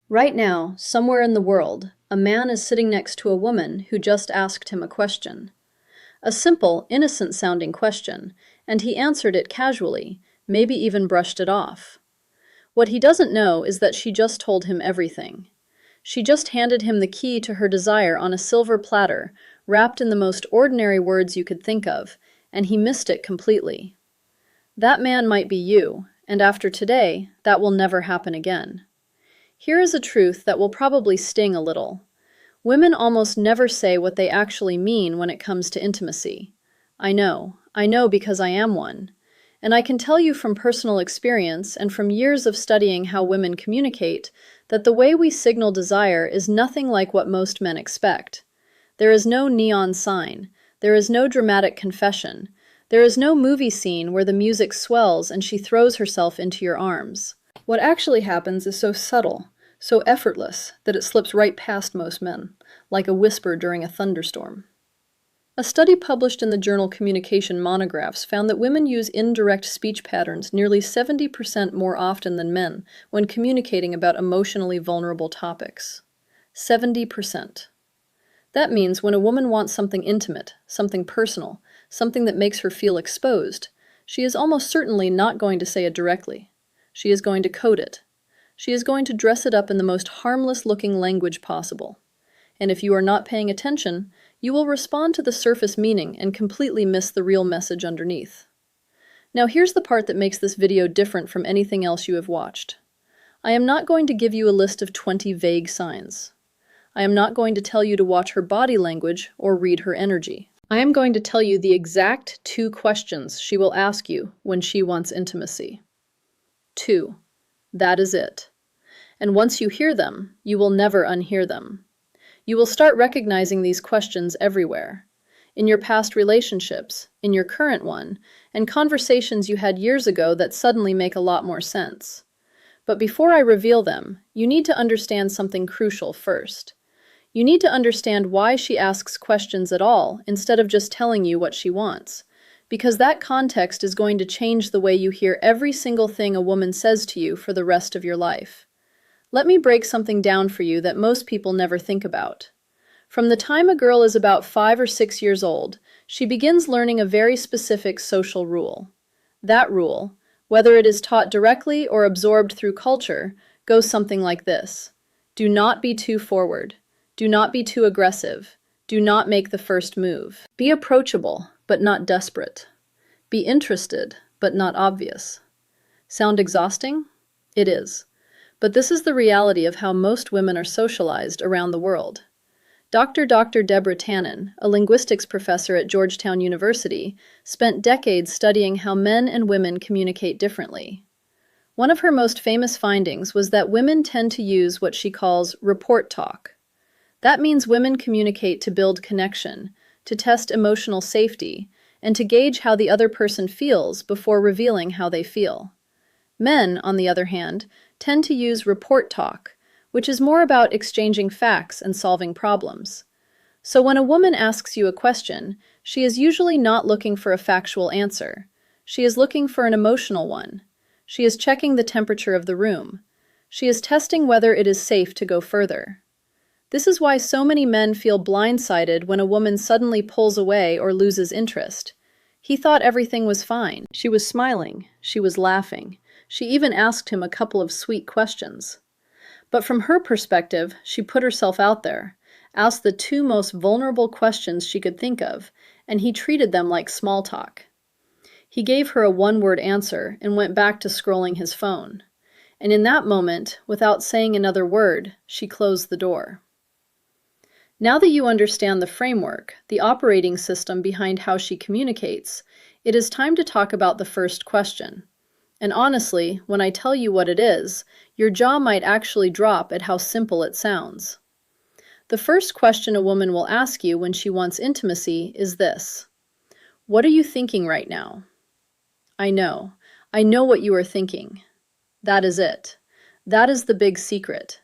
Right now, somewhere in the world, a man is sitting next to a woman who just asked him a question. A simple, innocent-sounding question, and he answered it casually, maybe even brushed it off. What he doesn't know is that she just told him everything. She just handed him the key to her desire on a silver platter, wrapped in the most ordinary words you could think of, and he missed it completely. That man might be you, and after today, that will never happen again. Here is a truth that will probably sting a little. Women almost never say what they actually mean when it comes to intimacy. I know because I am one. And I can tell you from personal experience and from years of studying how women communicate that the way we signal desire is nothing like what most men expect. There is no neon sign. There is no dramatic confession. There is no movie scene where the music swells and she throws herself into your arms. What actually happens is so subtle, so effortless, that it slips right past most men, like a whisper during a thunderstorm. A study published in the journal Communication Monographs found that women use indirect speech patterns nearly 70% more often than men when communicating about emotionally vulnerable topics. 70%. That means when a woman wants something intimate, something personal, something that makes her feel exposed, she is almost certainly not going to say it directly. She is going to code it. She is going to dress it up in the most harmless-looking language possible. And if you are not paying attention, you will respond to the surface meaning and completely miss the real message underneath. Now here's the part that makes this video different from anything else you have watched. I am not going to give you a list of 20 vague signs. I am not going to tell you to watch her body language or read her energy. I am going to tell you the exact 2 questions she will ask you when she wants intimacy. 2. That is it. And once you hear them, you will never unhear them. You will start recognizing these questions everywhere. In your past relationships, in your current one, and conversations you had years ago that suddenly make a lot more sense. But before I reveal them, you need to understand something crucial first. You need to understand why she asks questions at all instead of just telling you what she wants. Because that context is going to change the way you hear every single thing a woman says to you for the rest of your life. Let me break something down for you that most people never think about. From the time a girl is about 5 or 6 years old, she begins learning a very specific social rule. That rule, whether it is taught directly or absorbed through culture, goes something like this. Do not be too forward. Do not be too aggressive. Do not make the first move. Be approachable, but not desperate. Be interested, but not obvious. Sound exhausting? It is. But this is the reality of how most women are socialized around the world. Dr. Deborah Tannen, a linguistics professor at Georgetown University, spent decades studying how men and women communicate differently. One of her most famous findings was that women tend to use what she calls report talk. That means women communicate to build connection, to test emotional safety, and to gauge how the other person feels before revealing how they feel. Men, on the other hand, tend to use report talk, which is more about exchanging facts and solving problems. So when a woman asks you a question, she is usually not looking for a factual answer. She is looking for an emotional one. She is checking the temperature of the room. She is testing whether it is safe to go further. This is why so many men feel blindsided when a woman suddenly pulls away or loses interest. He thought everything was fine. She was smiling. She was laughing. She even asked him a couple of sweet questions. But from her perspective, she put herself out there, asked the 2 most vulnerable questions she could think of, and he treated them like small talk. He gave her a one-word answer and went back to scrolling his phone. And in that moment, without saying another word, she closed the door. Now that you understand the framework, the operating system behind how she communicates, it is time to talk about the first question. And honestly, when I tell you what it is, your jaw might actually drop at how simple it sounds. The first question a woman will ask you when she wants intimacy is this. What are you thinking right now? I know what you are thinking. That is it. That is the big secret.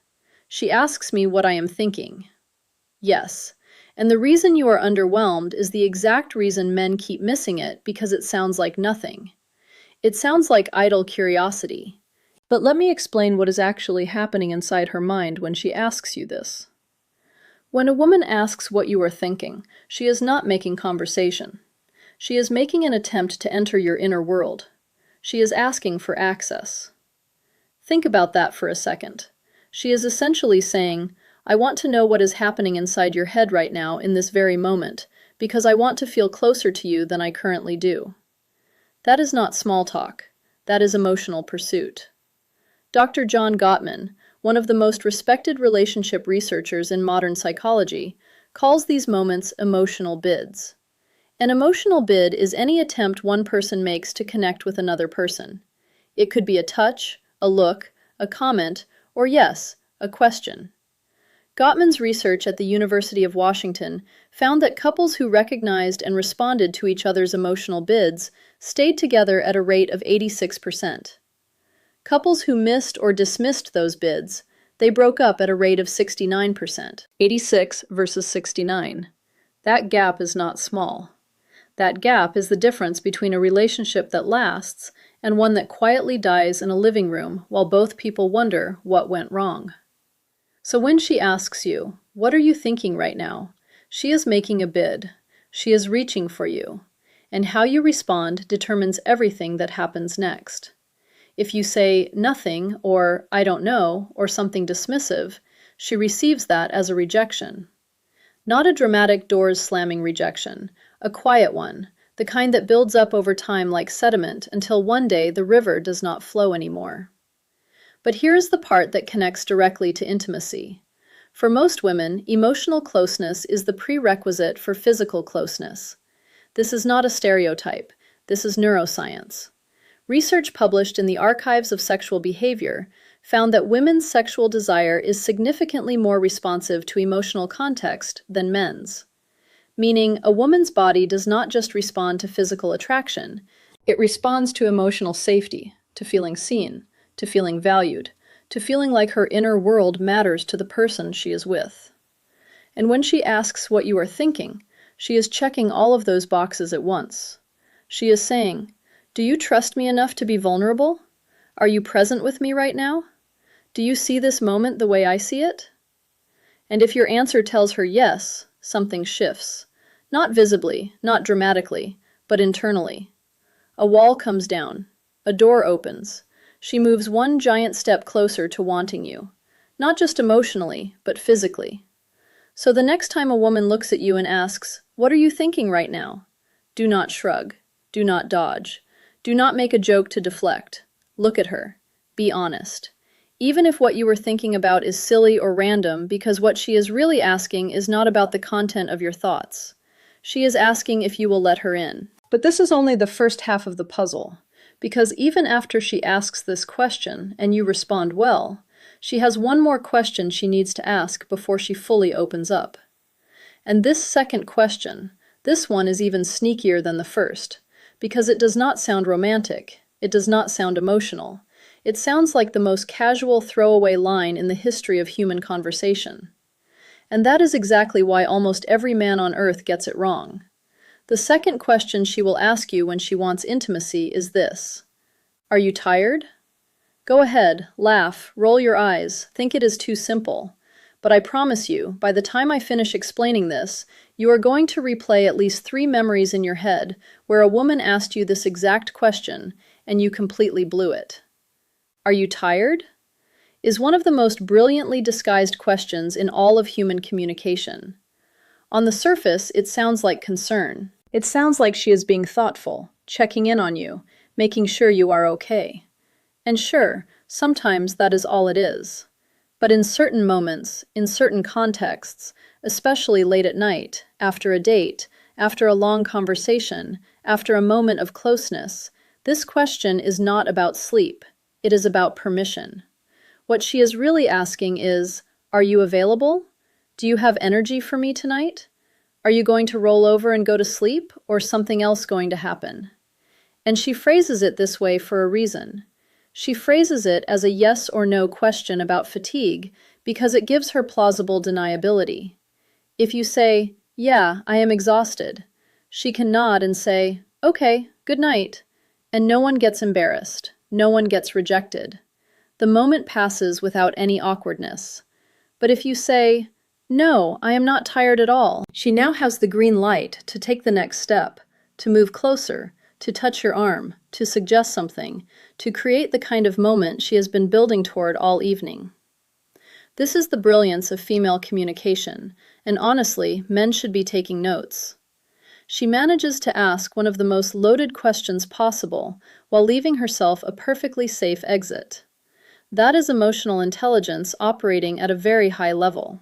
She asks me what I am thinking. Yes, and the reason you are underwhelmed is the exact reason men keep missing it because it sounds like nothing. It sounds like idle curiosity. But let me explain what is actually happening inside her mind when she asks you this. When a woman asks what you are thinking, she is not making conversation. She is making an attempt to enter your inner world. She is asking for access. Think about that for a second. She is essentially saying, I want to know what is happening inside your head right now in this very moment, because I want to feel closer to you than I currently do. That is not small talk. That is emotional pursuit. Dr. John Gottman, one of the most respected relationship researchers in modern psychology, calls these moments emotional bids. An emotional bid is any attempt one person makes to connect with another person. It could be a touch, a look, a comment, or yes, a question. Gottman's research at the University of Washington found that couples who recognized and responded to each other's emotional bids stayed together at a rate of 86%. Couples who missed or dismissed those bids, they broke up at a rate of 69%. 86 versus 69. That gap is not small. That gap is the difference between a relationship that lasts and one that quietly dies in a living room while both people wonder what went wrong. So when she asks you, what are you thinking right now? She is making a bid. She is reaching for you. And how you respond determines everything that happens next. If you say nothing, or I don't know, or something dismissive, she receives that as a rejection. Not a dramatic doors-slamming rejection, a quiet one, the kind that builds up over time like sediment until one day the river does not flow anymore. But here is the part that connects directly to intimacy. For most women, emotional closeness is the prerequisite for physical closeness. This is not a stereotype. This is neuroscience. Research published in the Archives of Sexual Behavior found that women's sexual desire is significantly more responsive to emotional context than men's. Meaning, a woman's body does not just respond to physical attraction, it responds to emotional safety, to feeling seen, to feeling valued, to feeling like her inner world matters to the person she is with. And when she asks what you are thinking, she is checking all of those boxes at once. She is saying, do you trust me enough to be vulnerable? Are you present with me right now? Do you see this moment the way I see it? And if your answer tells her yes, something shifts. Not visibly, not dramatically, but internally. A wall comes down. A door opens. She moves one giant step closer to wanting you. Not just emotionally, but physically. So the next time a woman looks at you and asks, what are you thinking right now? Do not shrug. Do not dodge. Do not make a joke to deflect. Look at her. Be honest. Even if what you were thinking about is silly or random, because what she is really asking is not about the content of your thoughts. She is asking if you will let her in. But this is only the first half of the puzzle, because even after she asks this question and you respond well, she has one more question she needs to ask before she fully opens up. And this second question, this one is even sneakier than the first, because it does not sound romantic, it does not sound emotional. It sounds like the most casual throwaway line in the history of human conversation. And that is exactly why almost every man on earth gets it wrong. The second question she will ask you when she wants intimacy is this: are you tired? Go ahead, laugh, roll your eyes, think it is too simple. But I promise you, by the time I finish explaining this, you are going to replay at least 3 memories in your head where a woman asked you this exact question and you completely blew it. Are you tired? Is one of the most brilliantly disguised questions in all of human communication. On the surface, it sounds like concern. It sounds like she is being thoughtful, checking in on you, making sure you are okay. And sure, sometimes that is all it is. But in certain moments, in certain contexts, especially late at night, after a date, after a long conversation, after a moment of closeness, this question is not about sleep. It is about permission. What she is really asking is, are you available? Do you have energy for me tonight? Are you going to roll over and go to sleep, or something else going to happen? And she phrases it this way for a reason. She phrases it as a yes or no question about fatigue because it gives her plausible deniability. If you say, yeah, I am exhausted, she can nod and say, okay, good night, and no one gets embarrassed, no one gets rejected. The moment passes without any awkwardness. But if you say, "No, I am not tired at all," she now has the green light to take the next step, to move closer, to touch your arm, to suggest something, to create the kind of moment she has been building toward all evening. This is the brilliance of female communication, and honestly, men should be taking notes. She manages to ask one of the most loaded questions possible while leaving herself a perfectly safe exit. That is emotional intelligence operating at a very high level.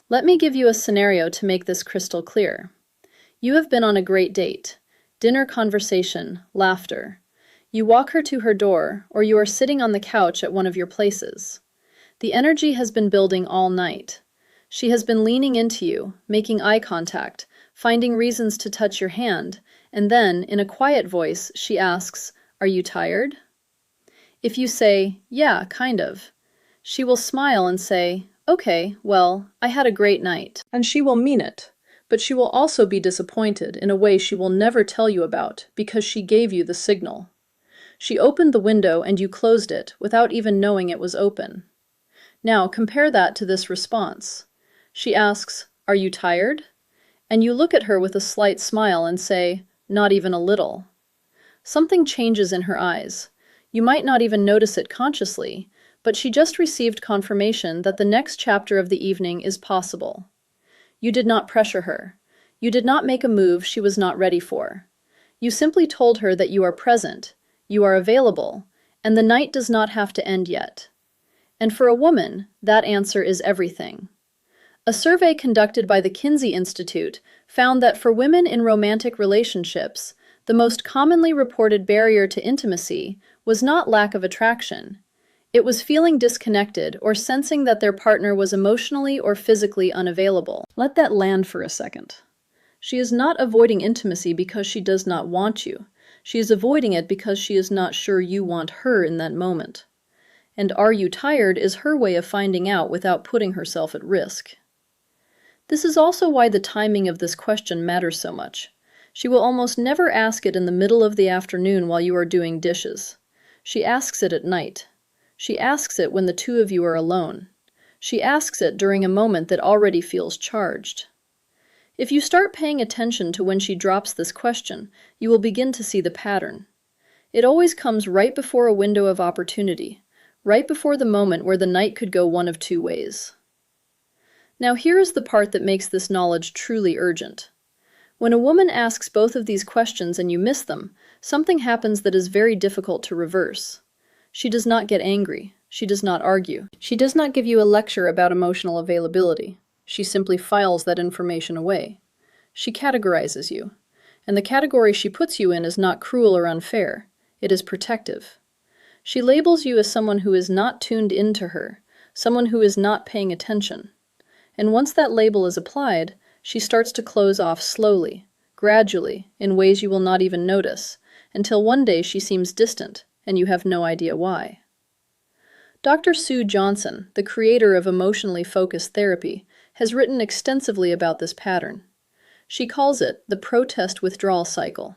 Let me give you a scenario to make this crystal clear. You have been on a great date. Dinner conversation, laughter. You walk her to her door, or you are sitting on the couch at one of your places. The energy has been building all night. She has been leaning into you, making eye contact, finding reasons to touch your hand, and then, in a quiet voice, she asks, "Are you tired?" If you say, "Yeah, kind of," she will smile and say, "Okay, well, I had a great night." And she will mean it, but she will also be disappointed in a way she will never tell you about because she gave you the signal. She opened the window and you closed it without even knowing it was open. Now compare that to this response. She asks, "Are you tired?" And you look at her with a slight smile and say, "Not even a little." Something changes in her eyes. You might not even notice it consciously, but she just received confirmation that the next chapter of the evening is possible. You did not pressure her. You did not make a move she was not ready for. You simply told her that you are present, you are available, and the night does not have to end yet. And for a woman, that answer is everything. A survey conducted by the Kinsey Institute found that for women in romantic relationships, the most commonly reported barrier to intimacy was not lack of attraction. It was feeling disconnected or sensing that their partner was emotionally or physically unavailable. Let that land for a second. She is not avoiding intimacy because she does not want you. She is avoiding it because she is not sure you want her in that moment. And "are you tired" is her way of finding out without putting herself at risk. This is also why the timing of this question matters so much. She will almost never ask it in the middle of the afternoon while you are doing dishes. She asks it at night. She asks it when the two of you are alone. She asks it during a moment that already feels charged. If you start paying attention to when she drops this question, you will begin to see the pattern. It always comes right before a window of opportunity, right before the moment where the night could go one of two ways. Now here is the part that makes this knowledge truly urgent. When a woman asks both of these questions and you miss them, something happens that is very difficult to reverse. She does not get angry. She does not argue. She does not give you a lecture about emotional availability. She simply files that information away. She categorizes you. And the category she puts you in is not cruel or unfair. It is protective. She labels you as someone who is not tuned into her, someone who is not paying attention. And once that label is applied, she starts to close off slowly, gradually, in ways you will not even notice, until one day she seems distant, and you have no idea why. Dr. Sue Johnson, the creator of emotionally focused therapy, has written extensively about this pattern. She calls it the protest withdrawal cycle.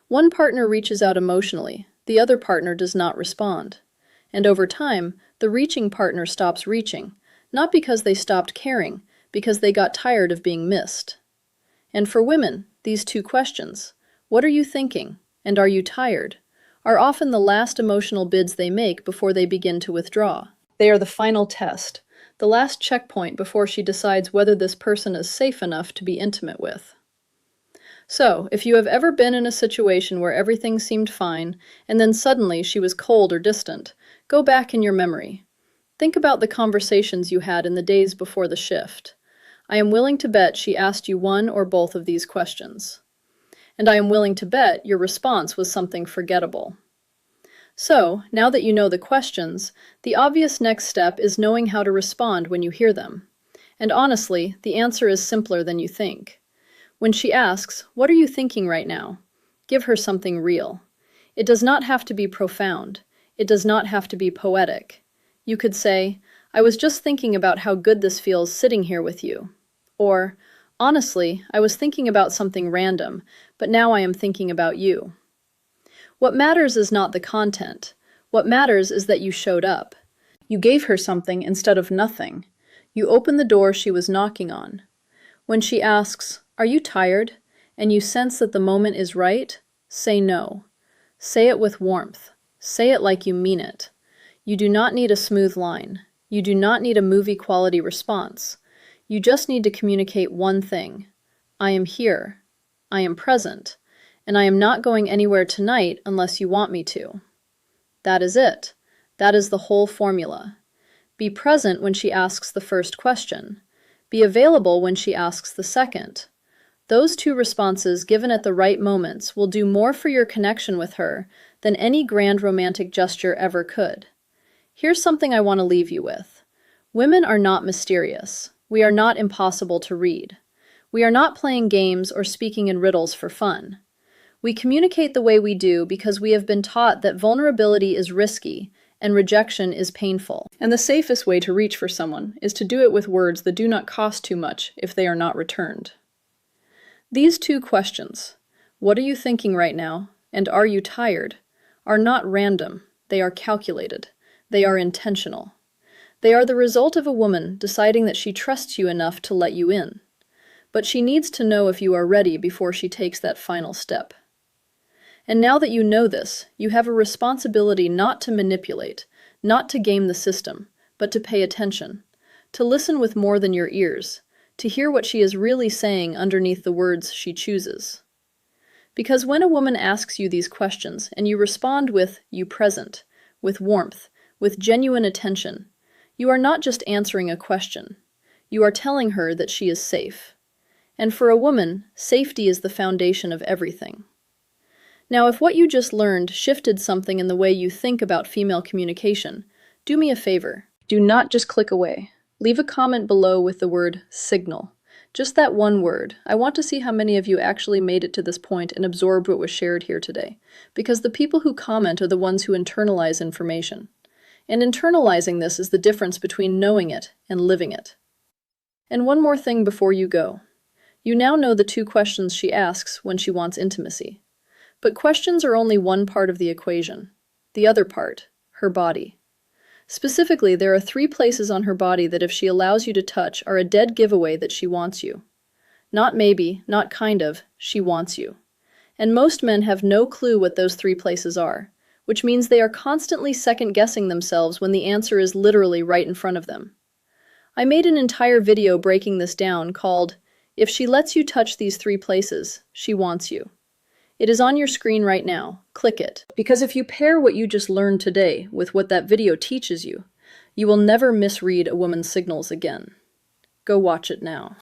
One partner reaches out emotionally, the other partner does not respond. And over time, the reaching partner stops reaching, not because they stopped caring, because they got tired of being missed. And for women, these two questions, "What are you thinking?" and "Are you tired?" are often the last emotional bids they make before they begin to withdraw. They are the final test, the last checkpoint before she decides whether this person is safe enough to be intimate with. So, if you have ever been in a situation where everything seemed fine, and then suddenly she was cold or distant, go back in your memory. Think about the conversations you had in the days before the shift. I am willing to bet she asked you one or both of these questions. And I am willing to bet your response was something forgettable. So, now that you know the questions, the obvious next step is knowing how to respond when you hear them. And honestly, the answer is simpler than you think. When she asks, "What are you thinking right now?" give her something real. It does not have to be profound. It does not have to be poetic. You could say, "I was just thinking about how good this feels sitting here with you." Or, "Honestly, I was thinking about something random, but now I am thinking about you." What matters is not the content. What matters is that you showed up. You gave her something instead of nothing. You opened the door she was knocking on. When she asks, "Are you tired?" and you sense that the moment is right, say no. Say it with warmth. Say it like you mean it. You do not need a smooth line. You do not need a movie-quality response. You just need to communicate one thing. I am here. I am present. And I am not going anywhere tonight unless you want me to. That is it. That is the whole formula. Be present when she asks the first question. Be available when she asks the second. Those two responses given at the right moments will do more for your connection with her than any grand romantic gesture ever could. Here's something I want to leave you with. Women are not mysterious. We are not impossible to read. We are not playing games or speaking in riddles for fun. We communicate the way we do because we have been taught that vulnerability is risky and rejection is painful. And the safest way to reach for someone is to do it with words that do not cost too much if they are not returned. These two questions, what are you thinking right now, and are you tired, are not random. They are calculated. They are intentional. They are the result of a woman deciding that she trusts you enough to let you in. But she needs to know if you are ready before she takes that final step. And now that you know this, you have a responsibility not to manipulate, not to game the system, but to pay attention, to listen with more than your ears, to hear what she is really saying underneath the words she chooses. Because when a woman asks you these questions and you respond with "you present," with warmth, with genuine attention, you are not just answering a question. You are telling her that she is safe. And for a woman, safety is the foundation of everything. Now, if what you just learned shifted something in the way you think about female communication, do me a favor. Do not just click away. Leave a comment below with the word signal. Just that one word. I want to see how many of you actually made it to this point and absorbed what was shared here today. Because the people who comment are the ones who internalize information. And internalizing this is the difference between knowing it and living it. And one more thing before you go. You now know the two questions she asks when she wants intimacy. But questions are only one part of the equation. The other part, her body. Specifically, there are 3 places on her body that if she allows you to touch are a dead giveaway that she wants you. Not maybe, not kind of, she wants you. And most men have no clue what those 3 places are, which means they are constantly second-guessing themselves when the answer is literally right in front of them. I made an entire video breaking this down called, "If She Lets You Touch These 3 Places, She Wants You." It is on your screen right now. Click it. Because if you pair what you just learned today with what that video teaches you, you will never misread a woman's signals again. Go watch it now.